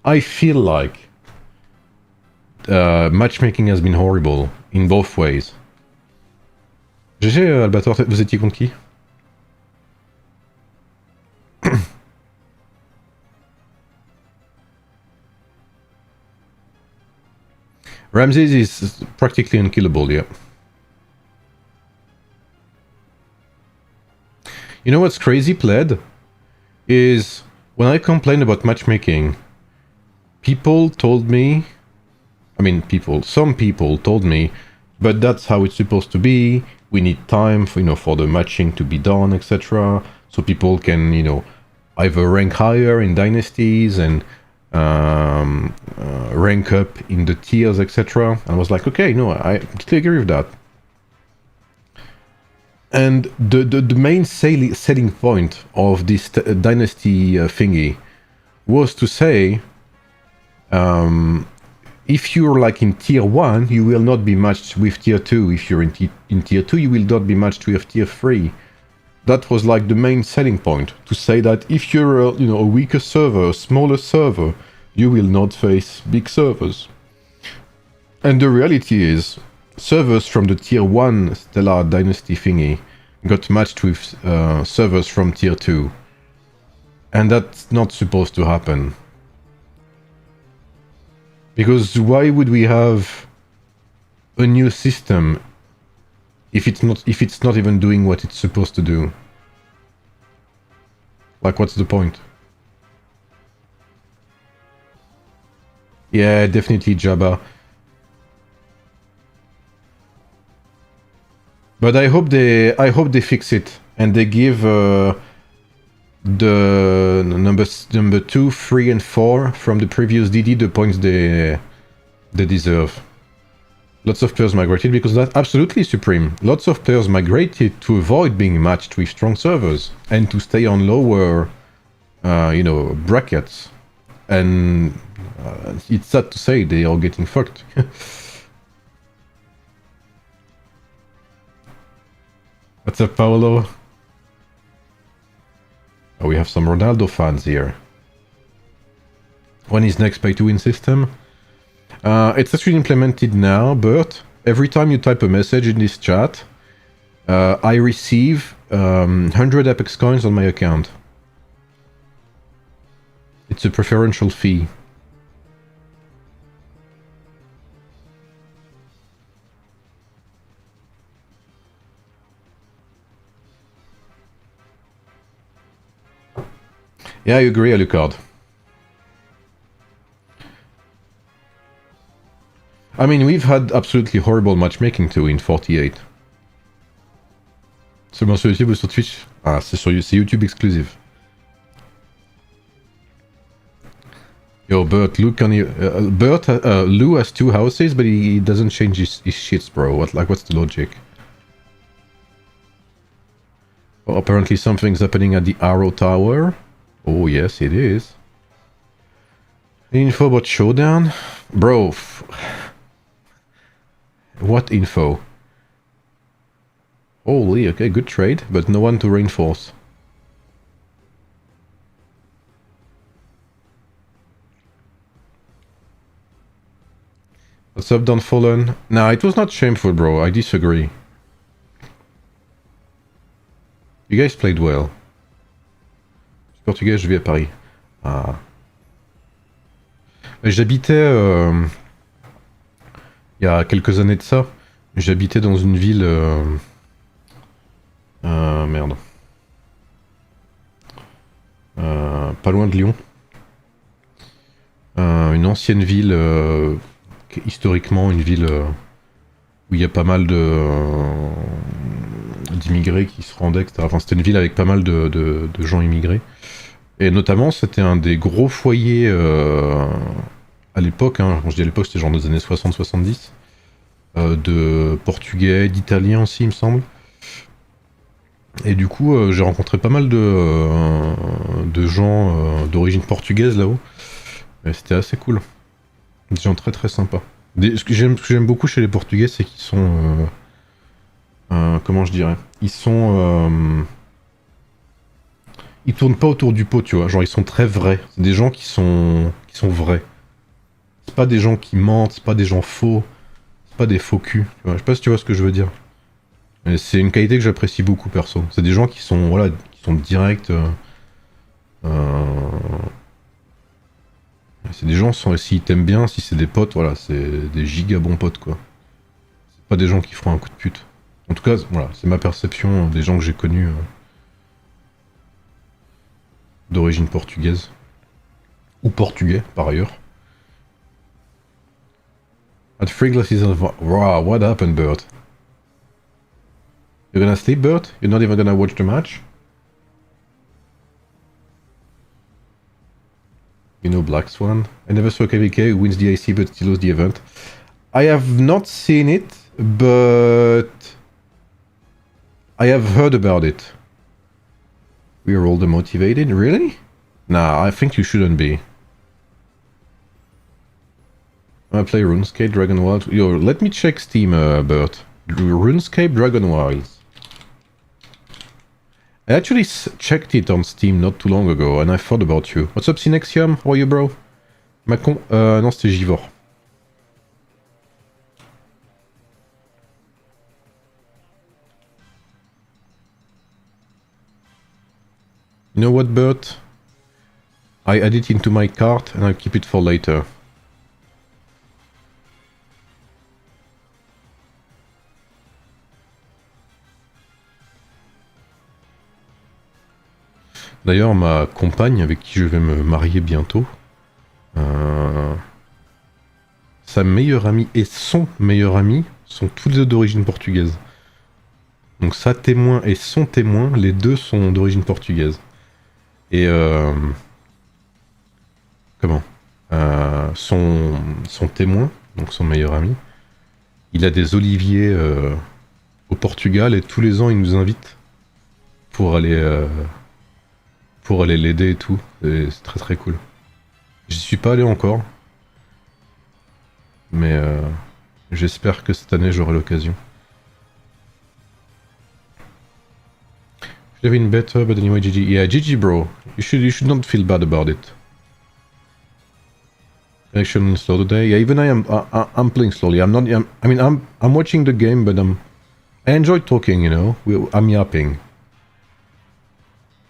I feel like matchmaking has been horrible in both ways. GG Albator, vous étiez contre qui? Ramses is practically unkillable, yeah. You know what's crazy, Pled? Is when I complain about matchmaking, people told me, some people told me, but that's how it's supposed to be. We need time for, for the matching to be done, etc. So people can, either rank higher in dynasties and rank up in the tiers, etc. I was like, okay, no, I totally agree with that. And the main selling point of this dynasty thingy was to say, if you're like in tier 1, you will not be matched with tier 2. If you're in tier 2, you will not be matched with tier 3. That was like the main selling point, to say that if you're a weaker server, a smaller server, you will not face big servers. And the reality is, servers from the tier 1 Stellar Dynasty thingy got matched with servers from tier 2. And that's not supposed to happen. Because why would we have a new system if it's not even doing what it's supposed to do? Like, what's the point? Yeah, definitely Jabba. But I hope they fix it and they give the number 2, 3, and 4 from the previous DD the points they deserve. Lots of players migrated because that's absolutely supreme. Lots of players migrated to avoid being matched with strong servers and to stay on lower, brackets. And it's sad to say they are getting fucked. What's up, Paolo? Oh, we have some Ronaldo fans here. When is next pay-to-win system? It's actually implemented now, but every time you type a message in this chat, I receive 100 Apex coins on my account. It's a preferential fee. Yeah, I agree, Alucard. I mean, we've had absolutely horrible matchmaking too in 48. Seulement sur YouTube ou sur Twitch? Ah, c'est YouTube exclusive. Yo, Bert, Lou Lou has 2 houses, but he doesn't change his shits, bro. What's the logic? Well, apparently something's happening at the Arrow Tower. Oh, yes, it is. Any info about Showdown? Bro, what info? Holy, okay, good trade, but no one to reinforce. What's up, Don Fallen? Nah, it was not shameful, bro. I disagree. You guys played well. Portugais, je vis à Paris. Ah. J'habitais... il y a quelques années de ça, j'habitais dans une ville... merde. Pas loin de Lyon. Une ancienne ville... historiquement, une ville où il y a pas mal d'immigrés qui se rendaient, etc. Enfin, c'était une ville avec pas mal de gens immigrés. Et notamment, c'était un des gros foyers à l'époque, hein, quand je dis à l'époque, c'était genre des années 60-70, de Portugais, d'Italiens aussi, il me semble. Et du coup, j'ai rencontré pas mal de gens d'origine portugaise là-haut. Et c'était assez cool. Des gens très très sympas. Ce que j'aime beaucoup chez les Portugais, c'est qu'ils sont... comment je dirais? Ils sont... ils tournent pas autour du pot, tu vois. Genre, ils sont très vrais. C'est des gens qui sont vrais. C'est pas des gens qui mentent, c'est pas des gens faux. C'est pas des faux culs. Tu vois. Je sais pas si tu vois ce que je veux dire. Mais c'est une qualité que j'apprécie beaucoup, perso. C'est des gens qui sont, voilà, qui sont directs. C'est des gens, s'ils t'aiment bien, si c'est des potes, voilà, c'est des giga bons potes, quoi. C'est pas des gens qui feront un coup de pute. En tout cas, voilà, c'est ma perception des gens que j'ai connus d'origine portugaise. Ou portugais, par ailleurs. At 3 glasses of... Wow, what happened, Bert? You're gonna sleep, Bert? You're not even gonna watch the match? You know Black Swan. I never saw KVK who wins the AC but still lose the event. I have not seen it, but I have heard about it. We are all demotivated? Really? Nah, I think you shouldn't be. I play RuneScape, Dragon Wilds. Yo, let me check Steam, Bert. RuneScape, Dragon Wilds. I actually checked it on Steam not too long ago, and I thought about you. What's up, Synexium? How are you, bro? Macon? Non, c'était Givor. You know what, Bert? I add it into my cart, and I'll keep it for later. D'ailleurs, ma compagne, avec qui je vais me marier bientôt, sa meilleure amie et son meilleur ami sont tous les deux d'origine portugaise. Donc sa témoin et son témoin, les deux sont d'origine portugaise. Et son témoin, donc son meilleur ami, il a des oliviers au Portugal et tous les ans il nous invite pour aller l'aider et tout. C'est très très cool. J'y suis pas allé encore, mais j'espère que cette année j'aurai l'occasion. Should have been better, but anyway, GG. Yeah, GG, bro. You should not feel bad about it. Connection slow today. Yeah, even I'm playing slowly. I'm watching the game, but I enjoy talking. You know, I'm yapping.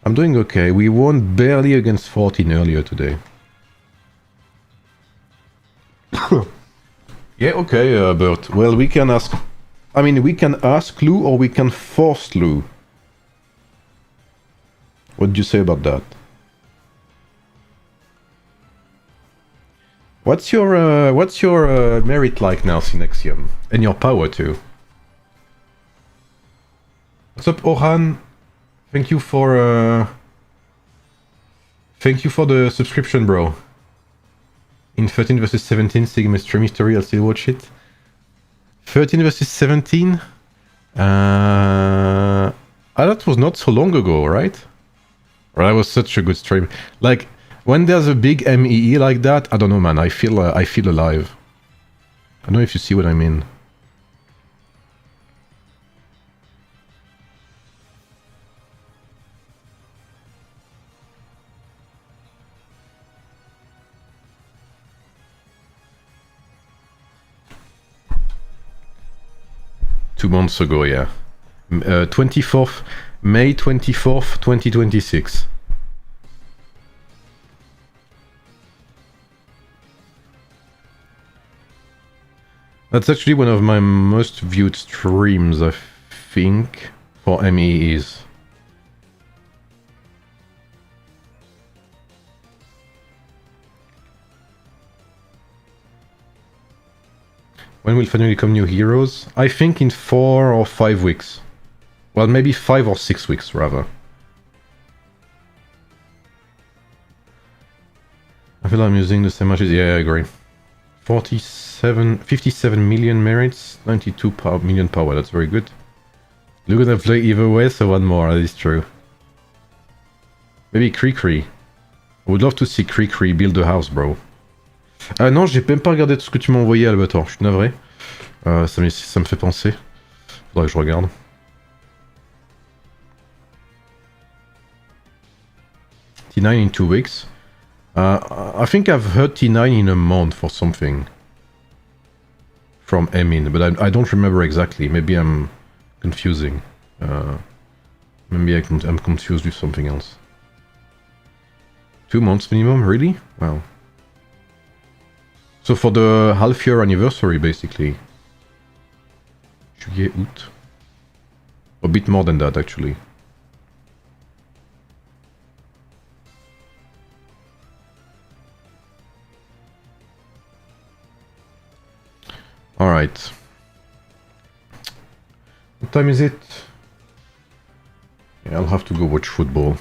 I'm doing okay. We won barely against 14 earlier today. Yeah, okay, Bert. Well, we can ask... we can ask Lou or we can force Lou. What do you say about that? What's your merit like now, Synexium? And your power too. What's up, Orhan? Thank you for the subscription, bro. In 13 versus 17, Sigma stream history, I'll still watch it. 13 versus 17? That was not so long ago, right? Or that was such a good stream. Like, when there's a big MEE like that, I don't know, man, I feel alive. I don't know if you see what I mean. Two months ago, yeah. 24th, May 24th, 2026. That's actually one of my most viewed streams, I think, for MEEs. When will finally come new heroes? I think in 4 or 5 weeks. Well, maybe 5 or 6 weeks, rather. I feel I'm using the same matches. Yeah, I agree. 57 million merits, 92 million power. That's very good. You're gonna play either way, so one more. That is true. Maybe Cree. I would love to see Cree build a house, bro. Ah non, j'ai même pas regardé tout ce que tu m'as envoyé, Albator. Je suis navré. Ça me fait penser. Faudrait que je regarde. T9 in 2 weeks. I think I've heard T9 in a month or something. From Emin, but I don't remember exactly. Maybe I'm confusing. Maybe I'm confused with something else. 2 months minimum? Really? Wow. So for the half-year anniversary, basically. Juillet, août. A bit more than that, actually. Alright. What time is it? Yeah, I'll have to go watch football.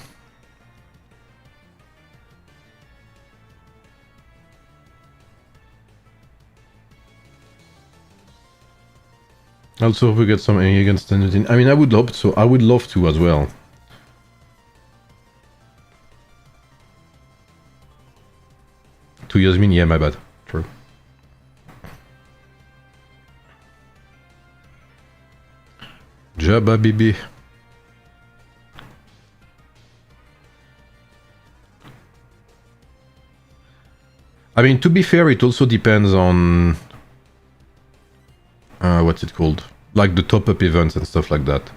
Also, if we get some A against standard in. I mean, I would love so. I would love to as well. Two years mean, yeah, my bad. True. Jabba Bibi. I mean, to be fair, it also depends on what's it called? Like the top-up events and stuff like that.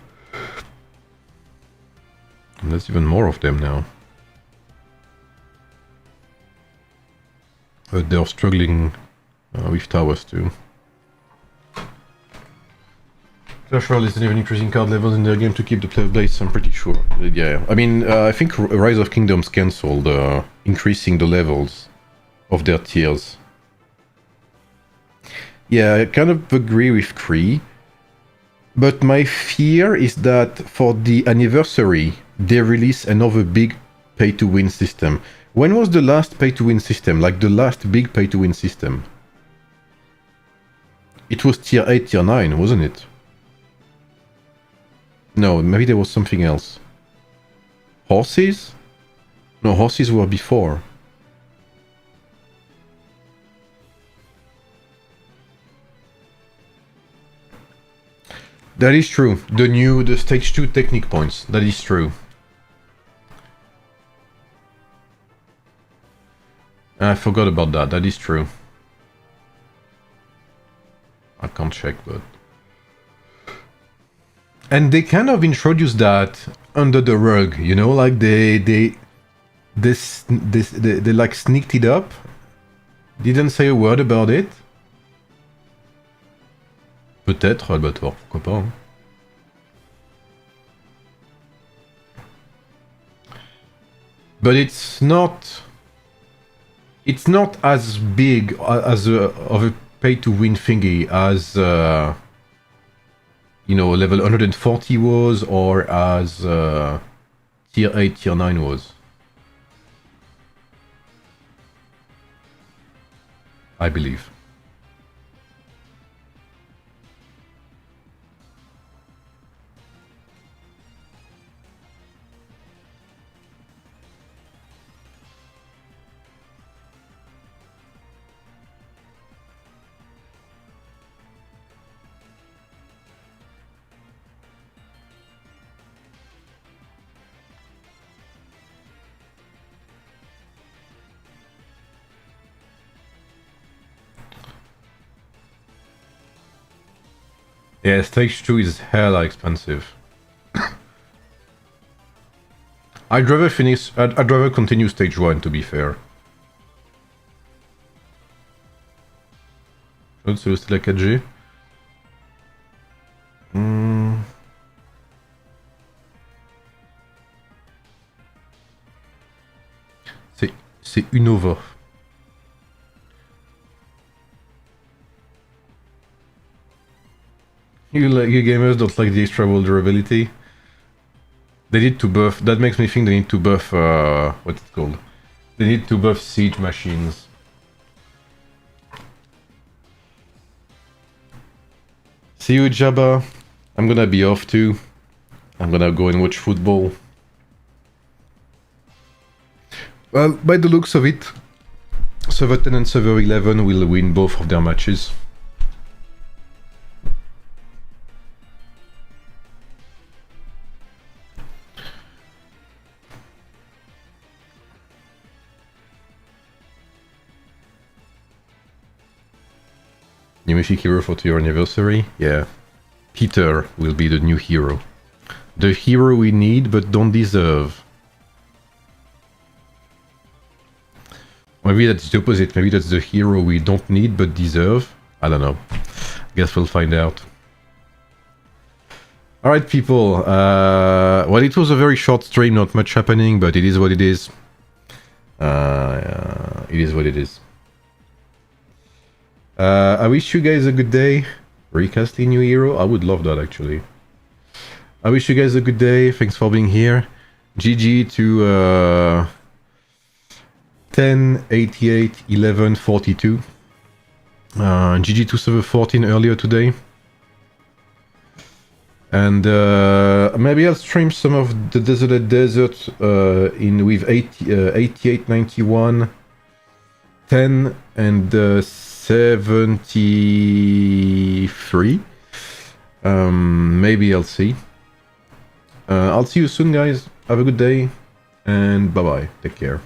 And there's even more of them now. But they're struggling with towers too. Clash Royale isn't even increasing card levels in their game to keep the player base, I'm pretty sure. Yeah, I mean, I think Rise of Kingdoms cancelled increasing the levels of their tiers. Yeah, I kind of agree with Kree. But my fear is that for the anniversary, they release another big pay-to-win system. When was the last pay-to-win system? Like the last big pay-to-win system? It was tier 8, tier 9, wasn't it? No, maybe there was something else. Horses? No, horses were before. That is true. The stage 2 technique points. That is true. I forgot about that. That is true. I can't check, but... And they kind of introduced that under the rug, you know, like they like sneaked it up. Didn't say a word about it. Peut-être, Albator, pourquoi pas. Hein. But it's not as big as of a pay-to-win thingy as you know, level 140 was, or as tier 8, tier 9 was. I believe. Yeah, stage 2 is hella expensive. I'd rather continue stage 1, to be fair. C'est aussi la 4G. C'est Unova. You gamers don't like the extra wall durability? They need to buff... That makes me think they need to buff... what's it called? They need to buff siege machines. See you, Jabba. I'm gonna be off too. I'm gonna go and watch football. Well, by the looks of it, Server 10 and Server 11 will win both of their matches. New mythic hero for 2-year anniversary? Yeah. Peter will be the new hero. The hero we need but don't deserve. Maybe that's the opposite. Maybe that's the hero we don't need but deserve. I don't know. Guess we'll find out. Alright, people. Well, it was a very short stream, not much happening, but it is what it is. It is what it is. I wish you guys a good day. Recasting new hero? I would love that actually. I wish you guys a good day. Thanks for being here. GG to 10, 88, 11, 42. GG to server 14 earlier today. And maybe I'll stream some of the Desolate Desert with 88, 91, 10, and 73. Maybe I'll see. I'll see you soon, guys. Have a good day, and bye-bye. Take care.